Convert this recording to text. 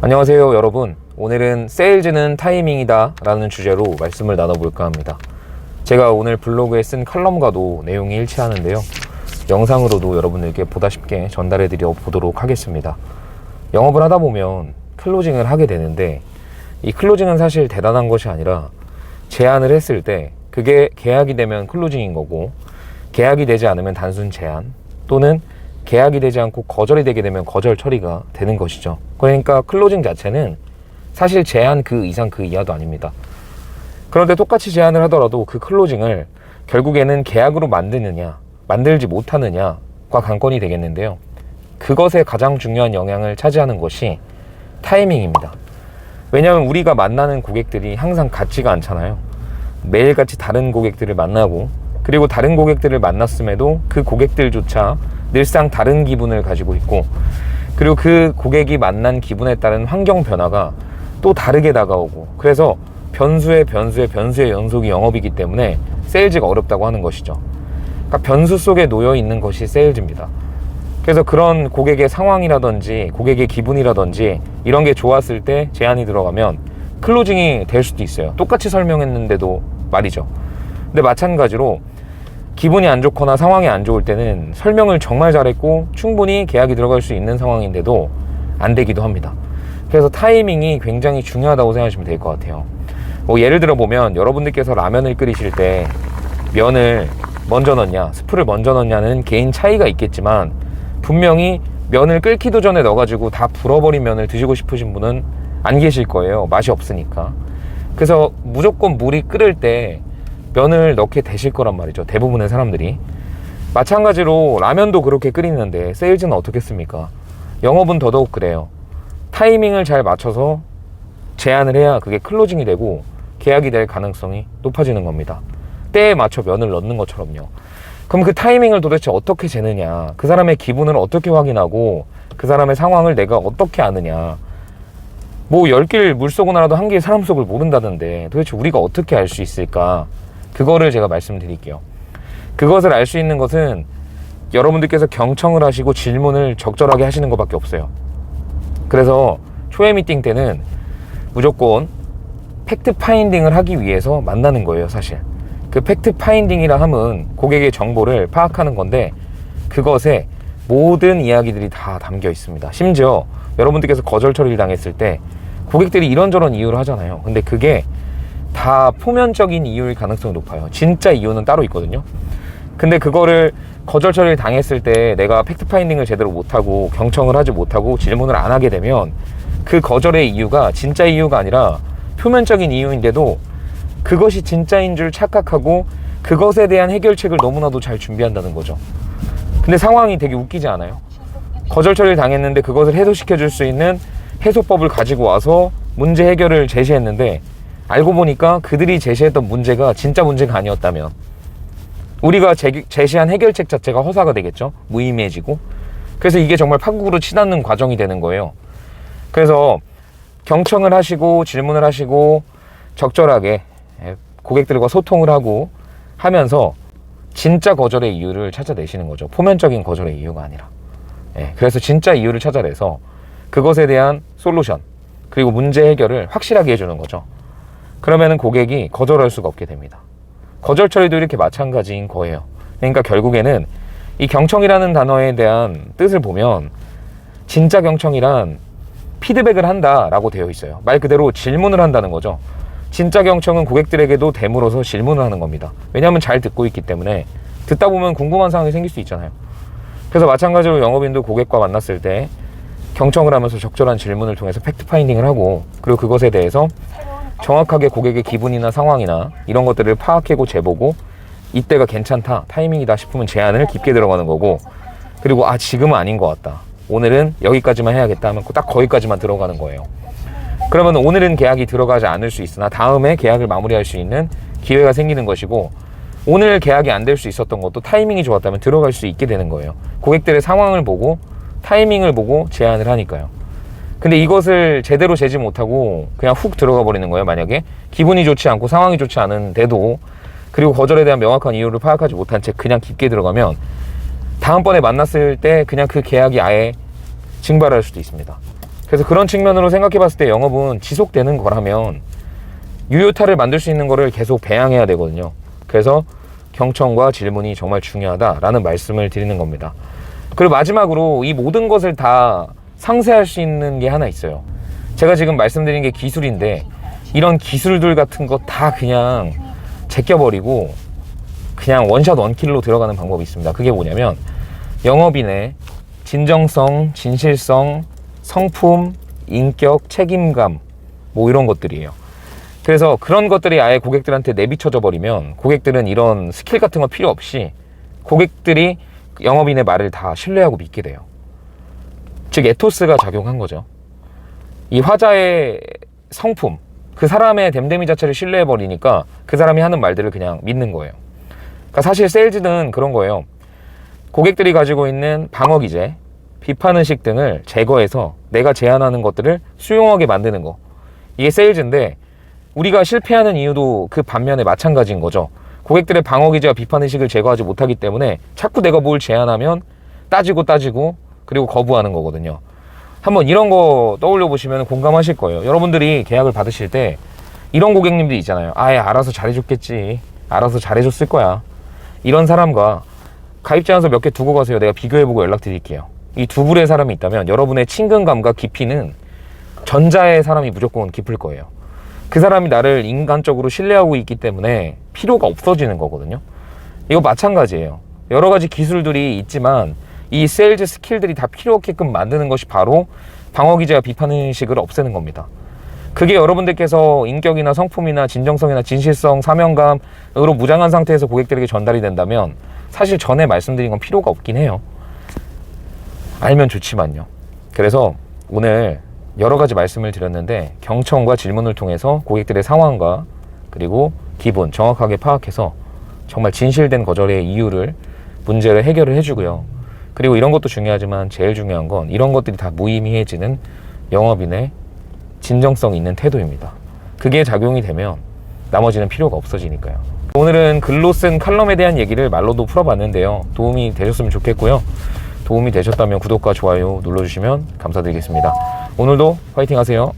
안녕하세요 여러분. 오늘은 세일즈는 타이밍이다 라는 주제로 말씀을 나눠볼까 합니다. 제가 오늘 블로그에 쓴 칼럼과도 내용이 일치하는데요, 영상으로도 여러분들께 보다 쉽게 전달해 드려 보도록 하겠습니다. 영업을 하다 보면 클로징을 하게 되는데, 이 클로징은 사실 대단한 것이 아니라 제안을 했을 때 그게 계약이 되면 클로징인 거고, 계약이 되지 않으면 단순 제안, 또는 계약이 되지 않고 거절이 되게 되면 거절 처리가 되는 것이죠. 그러니까 클로징 자체는 사실 제안 그 이상 그 이하도 아닙니다. 그런데 똑같이 제안을 하더라도 그 클로징을 결국에는 계약으로 만드느냐 만들지 못하느냐가 관건이 되겠는데요, 그것에 가장 중요한 영향을 차지하는 것이 타이밍입니다. 왜냐하면 우리가 만나는 고객들이 항상 같지가 않잖아요. 매일같이 다른 고객들을 만나고, 그리고 다른 고객들을 만났음에도 그 고객들조차 늘상 다른 기분을 가지고 있고, 그리고 그 고객이 만난 기분에 따른 환경 변화가 또 다르게 다가오고, 그래서 변수의 연속이 영업이기 때문에 세일즈가 어렵다고 하는 것이죠. 그러니까 변수 속에 놓여 있는 것이 세일즈입니다. 그래서 그런 고객의 상황이라든지 고객의 기분이라든지 이런 게 좋았을 때 제안이 들어가면 클로징이 될 수도 있어요. 똑같이 설명했는데도 말이죠. 근데 마찬가지로 기분이 안 좋거나 상황이 안 좋을 때는 설명을 정말 잘했고 충분히 계약이 들어갈 수 있는 상황인데도 안 되기도 합니다. 그래서 타이밍이 굉장히 중요하다고 생각하시면 될 것 같아요. 뭐 예를 들어 보면, 여러분들께서 라면을 끓이실 때 면을 먼저 넣냐 스프를 먼저 넣냐는 개인 차이가 있겠지만, 분명히 면을 끓기도 전에 넣어가지고 다 불어버린 면을 드시고 싶으신 분은 안 계실 거예요. 맛이 없으니까. 그래서 무조건 물이 끓을 때 면을 넣게 되실 거란 말이죠, 대부분의 사람들이. 마찬가지로 라면도 그렇게 끓이는데 세일즈는 어떻겠습니까? 영업은 더더욱 그래요. 타이밍을 잘 맞춰서 제안을 해야 그게 클로징이 되고 계약이 될 가능성이 높아지는 겁니다. 때에 맞춰 면을 넣는 것처럼요. 그럼 그 타이밍을 도대체 어떻게 재느냐, 그 사람의 기분을 어떻게 확인하고 그 사람의 상황을 내가 어떻게 아느냐. 뭐 10길 물속은 알아도 1길 사람 속을 모른다던데, 도대체 우리가 어떻게 알 수 있을까? 그거를 제가 말씀드릴게요. 그것을 알 수 있는 것은 여러분들께서 경청을 하시고 질문을 적절하게 하시는 것밖에 없어요. 그래서 초회 미팅 때는 무조건 팩트 파인딩을 하기 위해서 만나는 거예요, 사실. 그 팩트 파인딩이라 함은 고객의 정보를 파악하는 건데, 그것에 모든 이야기들이 다 담겨 있습니다. 심지어 여러분들께서 거절 처리를 당했을 때 고객들이 이런저런 이유를 하잖아요. 근데 그게 다 표면적인 이유일 가능성이 높아요. 진짜 이유는 따로 있거든요. 근데 그거를 거절 처리를 당했을 때 내가 팩트 파인딩을 제대로 못하고 경청을 하지 못하고 질문을 안 하게 되면 그 거절의 이유가 진짜 이유가 아니라 표면적인 이유인데도 그것이 진짜인 줄 착각하고 그것에 대한 해결책을 너무나도 잘 준비한다는 거죠. 근데 상황이 되게 웃기지 않아요? 거절 처리를 당했는데 그것을 해소시켜 줄 수 있는 해소법을 가지고 와서 문제 해결을 제시했는데, 알고 보니까 그들이 제시했던 문제가 진짜 문제가 아니었다면 우리가 제시한 해결책 자체가 허사가 되겠죠. 무의미해지고. 그래서 이게 정말 파국으로 치닫는 과정이 되는 거예요. 그래서 경청을 하시고 질문을 하시고 적절하게 고객들과 소통을 하고 하면서 진짜 거절의 이유를 찾아내시는 거죠. 표면적인 거절의 이유가 아니라. 그래서 진짜 이유를 찾아내서 그것에 대한 솔루션, 그리고 문제 해결을 확실하게 해주는 거죠. 그러면은 고객이 거절할 수가 없게 됩니다. 거절 처리도 이렇게 마찬가지인 거예요. 그러니까 결국에는 이 경청이라는 단어에 대한 뜻을 보면, 진짜 경청이란 피드백을 한다라고 되어 있어요. 말 그대로 질문을 한다는 거죠. 진짜 경청은 고객들에게도 대물어서 질문을 하는 겁니다. 왜냐하면 잘 듣고 있기 때문에 듣다 보면 궁금한 상황이 생길 수 있잖아요. 그래서 마찬가지로 영업인도 고객과 만났을 때 경청을 하면서 적절한 질문을 통해서 팩트 파인딩을 하고, 그리고 그것에 대해서 정확하게 고객의 기분이나 상황이나 이런 것들을 파악하고 재보고, 이때가 괜찮다, 타이밍이다 싶으면 제안을 깊게 들어가는 거고, 그리고 지금은 아닌 것 같다, 오늘은 여기까지만 해야겠다 하면 딱 거기까지만 들어가는 거예요. 그러면 오늘은 계약이 들어가지 않을 수 있으나 다음에 계약을 마무리할 수 있는 기회가 생기는 것이고, 오늘 계약이 안 될 수 있었던 것도 타이밍이 좋았다면 들어갈 수 있게 되는 거예요. 고객들의 상황을 보고 타이밍을 보고 제안을 하니까요. 근데 이것을 제대로 재지 못하고 그냥 훅 들어가 버리는 거예요. 만약에 기분이 좋지 않고 상황이 좋지 않은데도, 그리고 거절에 대한 명확한 이유를 파악하지 못한 채 그냥 깊게 들어가면 다음번에 만났을 때 그냥 그 계약이 아예 증발할 수도 있습니다. 그래서 그런 측면으로 생각해 봤을 때 영업은 지속되는 거라면 유효타를 만들 수 있는 거를 계속 배양해야 되거든요. 그래서 경청과 질문이 정말 중요하다라는 말씀을 드리는 겁니다. 그리고 마지막으로 이 모든 것을 다 상쇄할 수 있는 게 하나 있어요. 제가 지금 말씀드린 게 기술인데 이런 기술들 같은 거 다 그냥 제껴버리고 그냥 원샷 원킬로 들어가는 방법이 있습니다. 그게 뭐냐면 영업인의 진정성, 진실성, 성품, 인격, 책임감, 뭐 이런 것들이에요. 그래서 그런 것들이 아예 고객들한테 내비쳐져 버리면 고객들은 이런 스킬 같은 거 필요 없이 고객들이 영업인의 말을 다 신뢰하고 믿게 돼요. 즉 에토스가 작용한 거죠. 이 화자의 성품, 그 사람의 됨됨이 자체를 신뢰해 버리니까 그 사람이 하는 말들을 그냥 믿는 거예요. 그러니까 사실 세일즈는 그런 거예요. 고객들이 가지고 있는 방어 기제, 비판의식 등을 제거해서 내가 제안하는 것들을 수용하게 만드는 거. 이게 세일즈인데 우리가 실패하는 이유도 그 반면에 마찬가지인 거죠. 고객들의 방어 기제와 비판의식을 제거하지 못하기 때문에 자꾸 내가 뭘 제안하면 따지고 그리고 거부하는 거거든요. 한번 이런 거 떠올려 보시면 공감하실 거예요. 여러분들이 계약을 받으실 때 이런 고객님들이 있잖아요. 아예 알아서 잘해줬겠지, 알아서 잘해줬을 거야. 이런 사람과 가입 제안서 몇 개 두고 가세요. 내가 비교해보고 연락드릴게요. 이 두 부류의 사람이 있다면 여러분의 친근감과 깊이는 전자의 사람이 무조건 깊을 거예요. 그 사람이 나를 인간적으로 신뢰하고 있기 때문에 필요가 없어지는 거거든요. 이거 마찬가지예요. 여러 가지 기술들이 있지만 이 세일즈 스킬들이 다 필요 없게끔 만드는 것이 바로 방어 기제와 비판의식을 없애는 겁니다. 그게 여러분들께서 인격이나 성품이나 진정성이나 진실성, 사명감으로 무장한 상태에서 고객들에게 전달이 된다면 사실 전에 말씀드린 건 필요가 없긴 해요. 알면 좋지만요. 그래서 오늘 여러 가지 말씀을 드렸는데 경청과 질문을 통해서 고객들의 상황과 그리고 기분 정확하게 파악해서 정말 진실된 거절의 이유를, 문제를 해결을 해주고요. 그리고 이런 것도 중요하지만 제일 중요한 건 이런 것들이 다 무의미해지는 영업인의 진정성 있는 태도입니다. 그게 작용이 되면 나머지는 필요가 없어지니까요. 오늘은 글로 쓴 칼럼에 대한 얘기를 말로도 풀어봤는데요. 도움이 되셨으면 좋겠고요. 도움이 되셨다면 구독과 좋아요 눌러주시면 감사드리겠습니다. 오늘도 화이팅 하세요.